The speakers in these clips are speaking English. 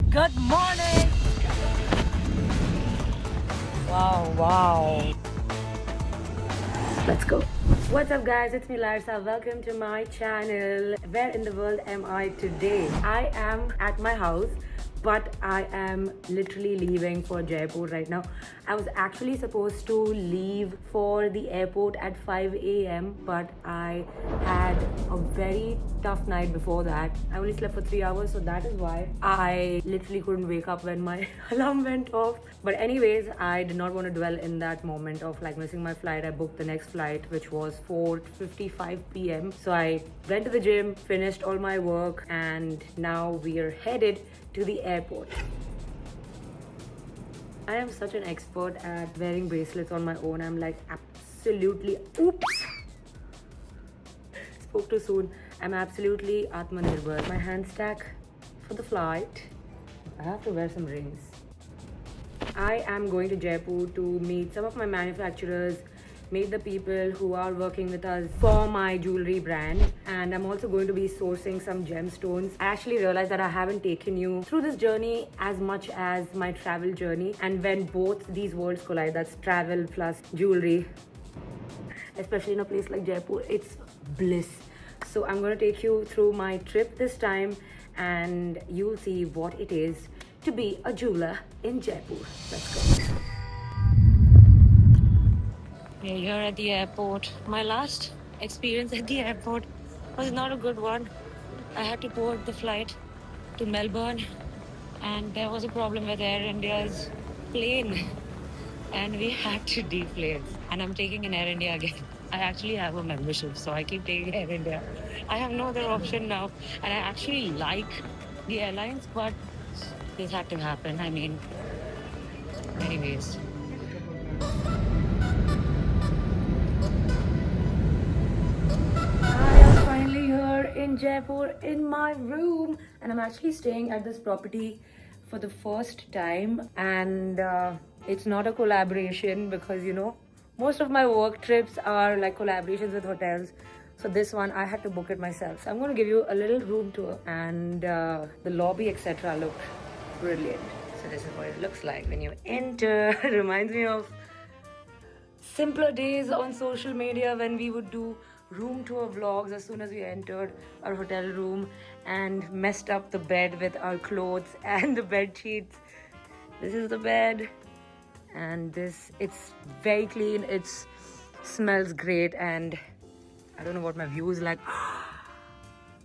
Good morning. Wow. Let's go. What's up guys, it's me Larsa. Welcome to my channel. Where in the world am I today? I am at my house, but I am literally leaving for Jaipur right now. I was actually supposed to leave for the airport at 5 a.m. but I had a very tough night before that. I only slept for 3 hours, so that is why I literally couldn't wake up when my alarm went off. But anyways, I did not want to dwell in that moment of like missing my flight. I booked the next flight, which was 4:55 p.m. So I went to the gym, finished all my work, and now we are headed to the airport. I am such an expert at wearing bracelets on my own. I'm like absolutely, oops, spoke too soon. I'm absolutely Atmanirbhar. My hand stack for the flight. I have to wear some rings. I am going to Jaipur to meet some of my manufacturers, meet the people who are working with us for my jewelry brand, and I'm also going to be sourcing some gemstones. I actually realized that I haven't taken you through this journey as much as my travel journey, and when both these worlds collide, that's travel plus jewelry, especially in a place like Jaipur, it's bliss. So I'm going to take you through my trip this time, and you'll see what it is to be a jeweler in Jaipur. Let's go. We're here at the airport. My last experience at the airport was not a good one. I had to board the flight to Melbourne, and there was a problem with Air India's plane, and we had to deflate. And I'm taking an Air India again. I actually have a membership, so I keep taking Air India. I have no other option now, and I actually like the airlines, but this had to happen. I mean, anyways. I am finally here in Jaipur in my room, and I'm actually staying at this property for the first time, and it's not a collaboration because most of my work trips are like collaborations with hotels. So this one I had to book it myself. So I'm going to give you a little room tour, and the lobby etc. look brilliant. So this is what it looks like when you enter. It reminds me of simpler days on social media when we would do room tour vlogs as soon as we entered our hotel room and messed up the bed with our clothes and the bed sheets. This is the bed, and it's very clean, it smells great, and I don't know what my view is like.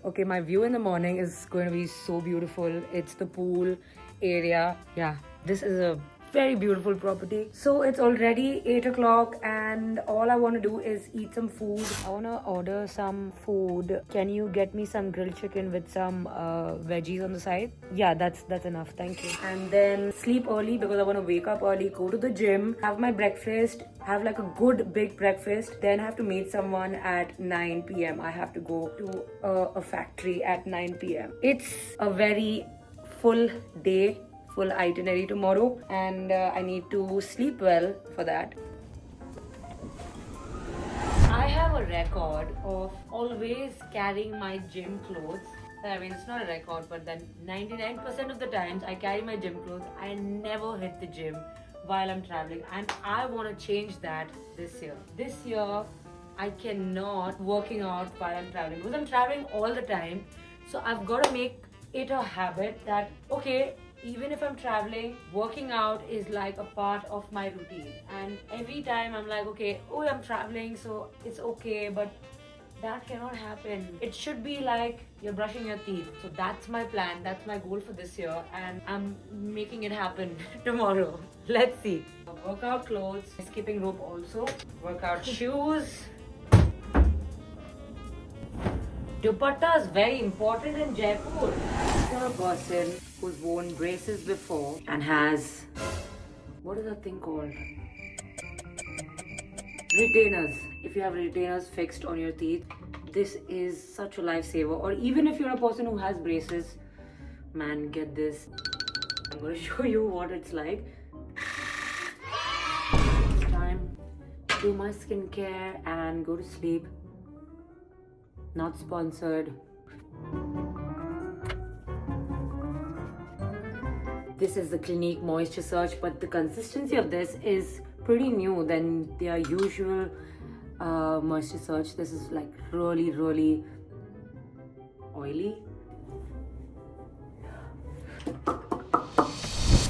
Okay, my view in the morning is going to be so beautiful. It's the pool area. Yeah, this is a very beautiful property. So it's already 8 o'clock, and all I want to do is eat some food. I want to order some food. Can you get me some grilled chicken with some veggies on the side? Yeah, that's enough. Thank you. And then sleep early because I want to wake up early, go to the gym, have my breakfast, have like a good big breakfast, then have to meet someone at 9 p.m. I have to go to a factory at 9 p.m. It's a very full day, full itinerary tomorrow, and I need to sleep well for that. I have a record of always carrying my gym clothes. I mean, it's not a record, but then 99% of the times I carry my gym clothes. I never hit the gym while I'm traveling, and I want to change that this year. This year, I cannot working out while I'm traveling because I'm traveling all the time. So I've got to make it a habit that, okay, even if I'm traveling, working out is like a part of my routine. And every time I'm like, okay, oh, I'm traveling, so it's okay, but that cannot happen. It should be like you're brushing your teeth. So that's my plan, that's my goal for this year, and I'm making it happen tomorrow. Let's see. Workout clothes, skipping rope also, workout shoes. Dupatta is very important in Jaipur. If you're a person who's worn braces before and has, what is that thing called? Retainers. If you have retainers fixed on your teeth, this is such a lifesaver. Or even if you're a person who has braces, man, get this. I'm going to show you what it's like. It's time to do my skincare and go to sleep. Not sponsored. This is the Clinique Moisture Surge, but the consistency of this is pretty new than their usual Moisture Surge. This is like really oily.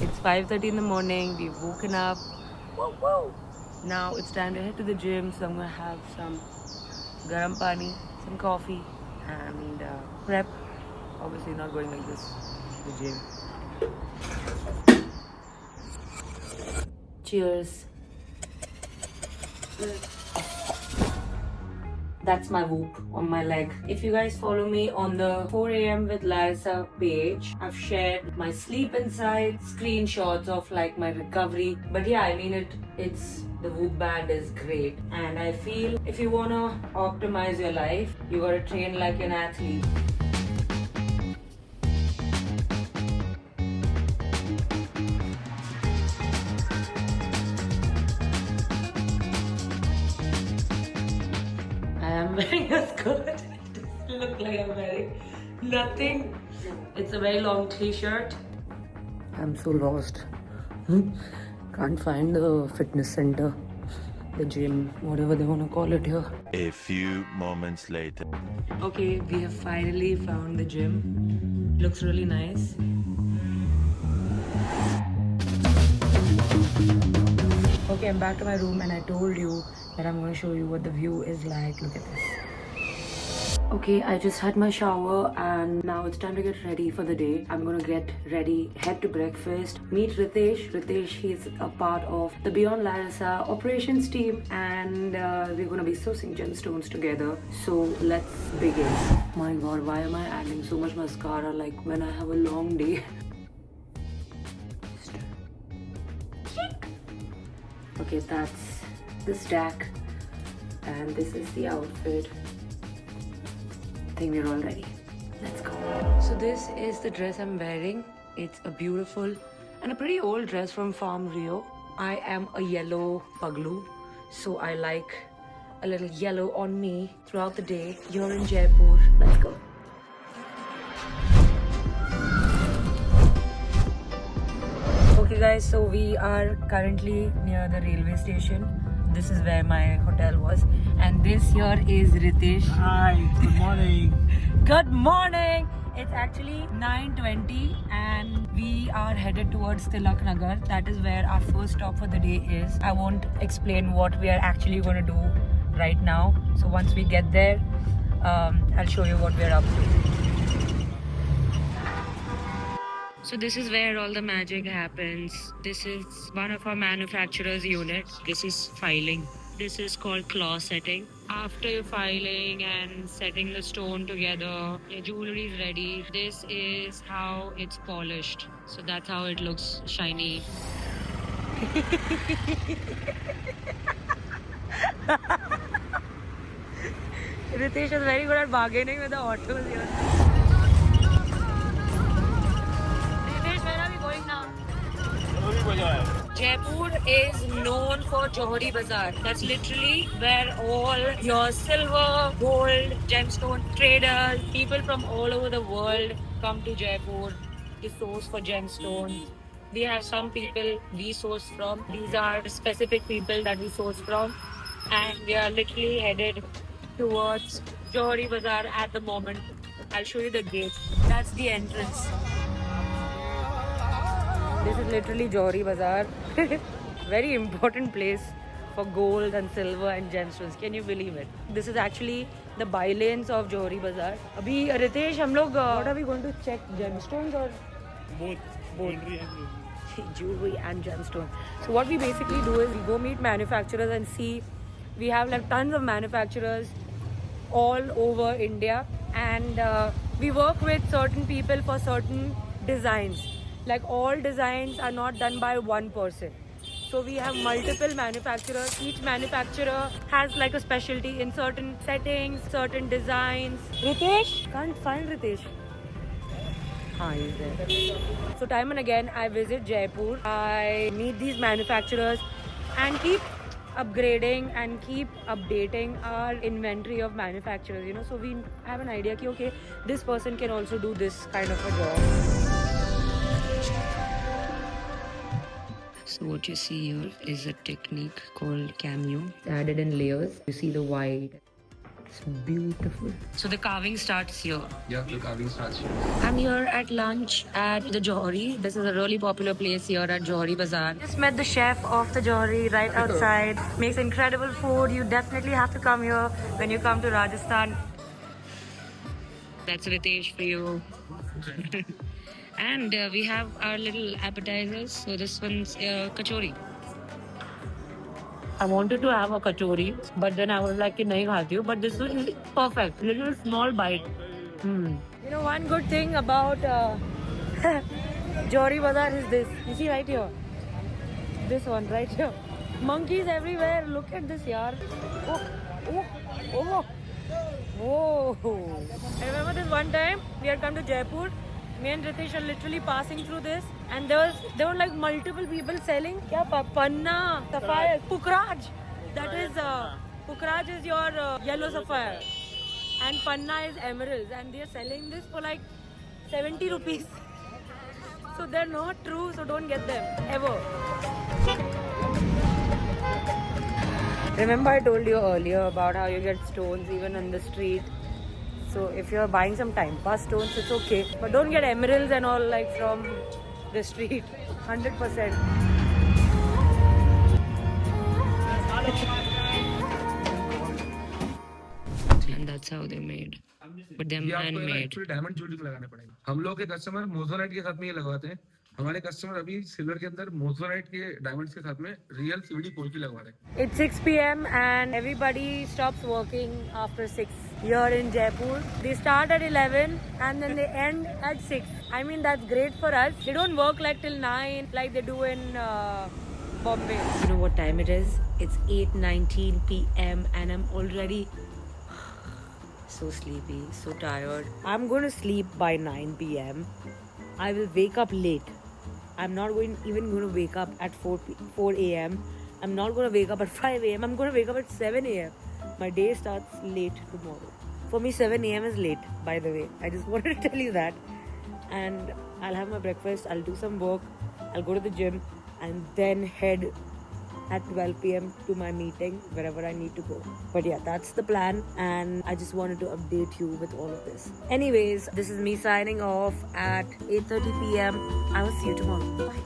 It's 5:30 in the morning. We've woken up. Woo! Now it's time to head to the gym. So I'm gonna have some garam pani, some coffee, and prep. Obviously not going like this to the gym. Cheers. That's my Whoop on my leg. If you guys follow me on the 4 a.m. with Larissa page, I've shared my sleep insights, screenshots of like my recovery. But yeah, I mean it's the Whoop band is great. And I feel if you wanna optimize your life, you gotta train like an athlete. I'm wearing a skirt. It doesn't look like I'm wearing nothing. It's a very long t-shirt. I'm so lost. Can't find the fitness center, the gym, whatever they want to call it here. A few moments later. Okay, we have finally found the gym. Looks really nice. Okay, I'm back to my room and I told you that I'm going to show you what the view is like. Look at this. Okay, I just had my shower and now it's time to get ready for the day. I'm going to get ready, head to breakfast, meet Ritesh. Ritesh, he's a part of the Beyond Larissa operations team and we're going to be sourcing gemstones together. So let's begin. My god, why am I adding so much mascara like when I have a long day? Okay, that's the stack and this is the outfit. I think we're all ready. Let's go. So this is the dress I'm wearing. It's a beautiful and a pretty old dress from Farm Rio. I am a yellow paglu, so I like a little yellow on me throughout the day. You're in Jaipur. Let's go. Okay guys, so we are currently near the railway station. This is where my hotel was. And this here is Ritesh. Hi, good morning. Good morning! It's actually 9:20 and we are headed towards Tilak Nagar. That is where our first stop for the day is. I won't explain what we are actually going to do right now. So once we get there, I'll show you what we're up to. So this is where all the magic happens. This is one of our manufacturer's units. This is filing. This is called claw setting. After filing and setting the stone together, your jewelry is ready. This is how it's polished. So that's how it looks shiny. Ritesh is very good at bargaining with the autos here. Jaipur is known for Johari Bazaar. That's literally where all your silver, gold, gemstone traders, people from all over the world come to Jaipur to source for gemstones. We have some people we source from. These are specific people that we source from. And we are literally headed towards Johari Bazaar at the moment. I'll show you the gate. That's the entrance. This is literally Johari Bazaar. Very important place for gold and silver and gemstones. Can you believe it? This is actually the bylanes of Johari Bazaar. Abhi Ritesh, हम लोग what are we going to check? Gemstones or Both. jewelry and gemstone. So what we basically do is we go meet manufacturers and see. We have like tons of manufacturers all over India, and we work with certain people for certain designs. Like all designs are not done by one person. So we have multiple manufacturers. Each manufacturer has like a specialty in certain settings, certain designs. Ritesh? Can't find Ritesh. He's there. So time and again I visit Jaipur. I meet these manufacturers and keep upgrading and keep updating our inventory of manufacturers, you know, so we have an idea that okay, this person can also do this kind of a job. So what you see here is a technique called cameo. Added in layers. You see the white. It's beautiful. So the carving starts here. Yeah, the carving starts here. I'm here at lunch at the Johari. This is a really popular place here at Johari Bazaar. Just met the chef of the Johari right outside. Makes incredible food. You definitely have to come here when you come to Rajasthan. That's Ritesh for you. And we have our little appetizers. So this one's kachori. I wanted to have a kachori, but then I was like, nahi khati hu. But this one is perfect. Little small bite. You know, one good thing about Johari Bazaar is this. You see right here? This one right here. Monkeys everywhere. Look at this, yaar. Oh. Whoa. I remember this one time we had come to Jaipur. Me and Ritesh are literally passing through this, and there were like multiple people selling panna, sapphire, Pukraj. That is Pukraj is your yellow sapphire, and panna is emeralds, and they are selling this for like 70 rupees. So they're not true, so don't get them ever. Remember I told you earlier about how you get stones even on the street. So if you're buying some time pass stones, it's okay. But don't get emeralds and all like from the street. 100%. And that's how they're made. But they're man-made. Diamond jewellery लगाने पड़ेंगे. हम लोग के customer मोज़ोनाइट के साथ में ये लगवाते हैं. हमारे कस्टमर अभी सिल्वर के अंदर मोज़ोनाइट के डायमंड्स के साथ में रियल सीवीडी पोल्की लगवा रहे हैं. It's 6 p.m. and everybody stops working after 6 here in Jaipur. They start at 11 and then they end at 6. I mean, that's great for us. They don't work like till 9 like they do in Bombay. You know what time it is? It's 8:19 p.m. and I'm already so sleepy, so tired. I'm going to sleep by 9 p.m. I will wake up late. I'm not even going to wake up at 4 a.m. I'm not going to wake up at 5 a.m. I'm going to wake up at 7 a.m. My day starts late tomorrow. For me, 7 a.m. is late, by the way. I just wanted to tell you that. And I'll have my breakfast, I'll do some work, I'll go to the gym, and then head at 12 p.m. to my meeting, wherever I need to go. But yeah, that's the plan, and I just wanted to update you with all of this. Anyways, this is me signing off at 8:30 p.m. I will see you tomorrow. Bye.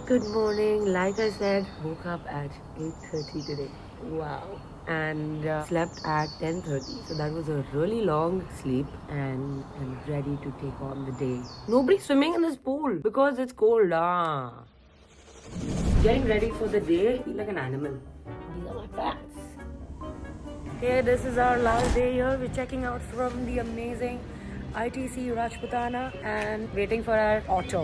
Good morning. Like I said, woke up at 8:30 today. Wow. And slept at 10:30. So that was a really long sleep, and I'm ready to take on the day. Nobody's swimming in this pool because it's cold. Getting ready for the day, I feel like an animal. These are my pants. Okay, this is our last day here. We're checking out from the amazing ITC Rajputana and waiting for our auto.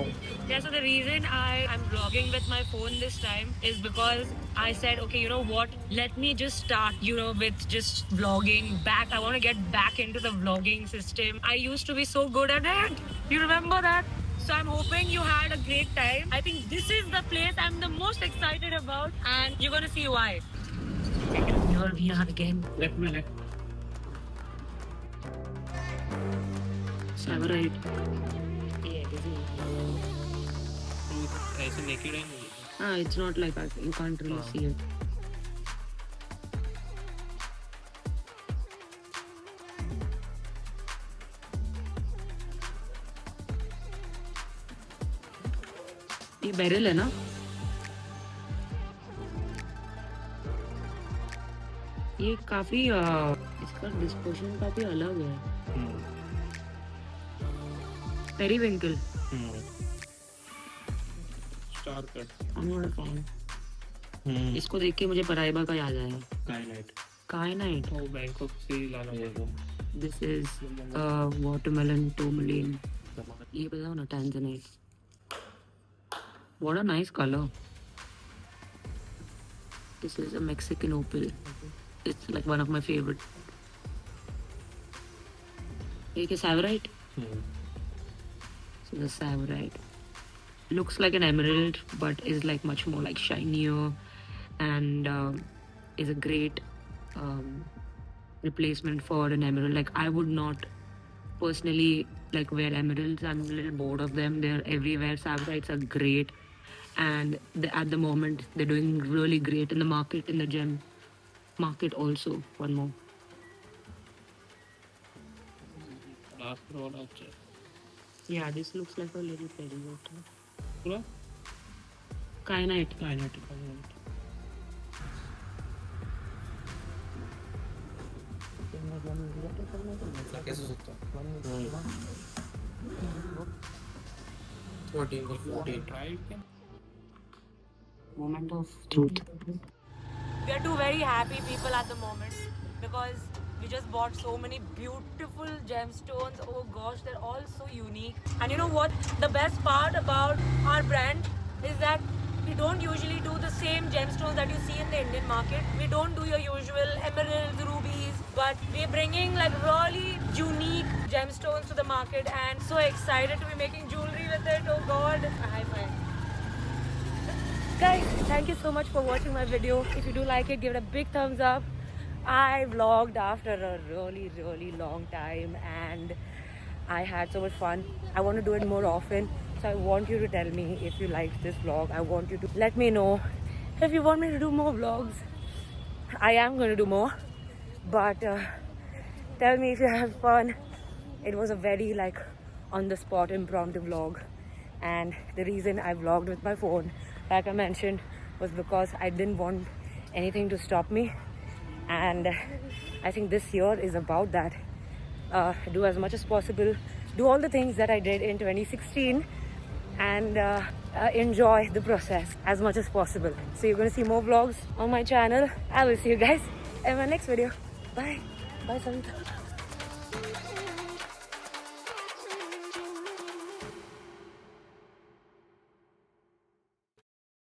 Yeah, so the reason I'm vlogging with my phone this time is because I said, okay, you know what? Let me just start, with just vlogging back. I want to get back into the vlogging system. I used to be so good at it. You remember that? So I'm hoping you had a great time. I think this is the place I'm the most excited about, and you're gonna see why. Here we are again. Left me left. Samurai. Yeah, this is. ऐसे naked है. It's not like you can't really see it. ये barrel है ना? ये काफी इसका disposition काफी अलग है. Periwinkle. Star cut. I'm not a fan. इसको देख के मुझे पराइबा का याद आया. Kyanite. Kyanite. वो बैंकॉक से लाना होगा. This is watermelon tourmaline. ये बताओ ना, Tanzanite. What a nice color. This is a Mexican opal. It's like one of my favorite. ये क्या Savarite? So the Savarite looks like an emerald, but is like much more like shinier, and is a great replacement for an emerald. Like, I would not personally like wear emeralds. I'm a little bored of them. They're everywhere. Savarites are great, and at the moment they're doing really great in the market, in the gem market also. One more. Last roll out. Yeah, this looks like a little perimeter. Pura? Kyanite. Kyanite. कैसे सकता है? Moment of truth. We are two very happy people at the moment because we just bought so many beautiful gemstones. Oh gosh, they're all so unique. And you know what? The best part about our brand is that we don't usually do the same gemstones that you see in the Indian market. We don't do your usual emeralds, rubies, but we're bringing like really unique gemstones to the market, and so excited to be making jewelry with it. Oh god, a high five. Guys, thank you so much for watching my video. If you do like it, give it a big thumbs up. I vlogged after a really long time and I had so much fun. I want to do it more often. So I want you to tell me if you liked this vlog. I want you to let me know if you want me to do more vlogs. I am going to do more. But tell me if you have fun. It was a very on the spot impromptu vlog. And the reason I vlogged with my phone, like I mentioned, was because I didn't want anything to stop me. And I think this year is about that. Do as much as possible, do all the things that I did in 2016, and enjoy the process as much as possible. So you're going to see more vlogs on my channel. I will see you guys in my next video. Bye. Bye, Savita.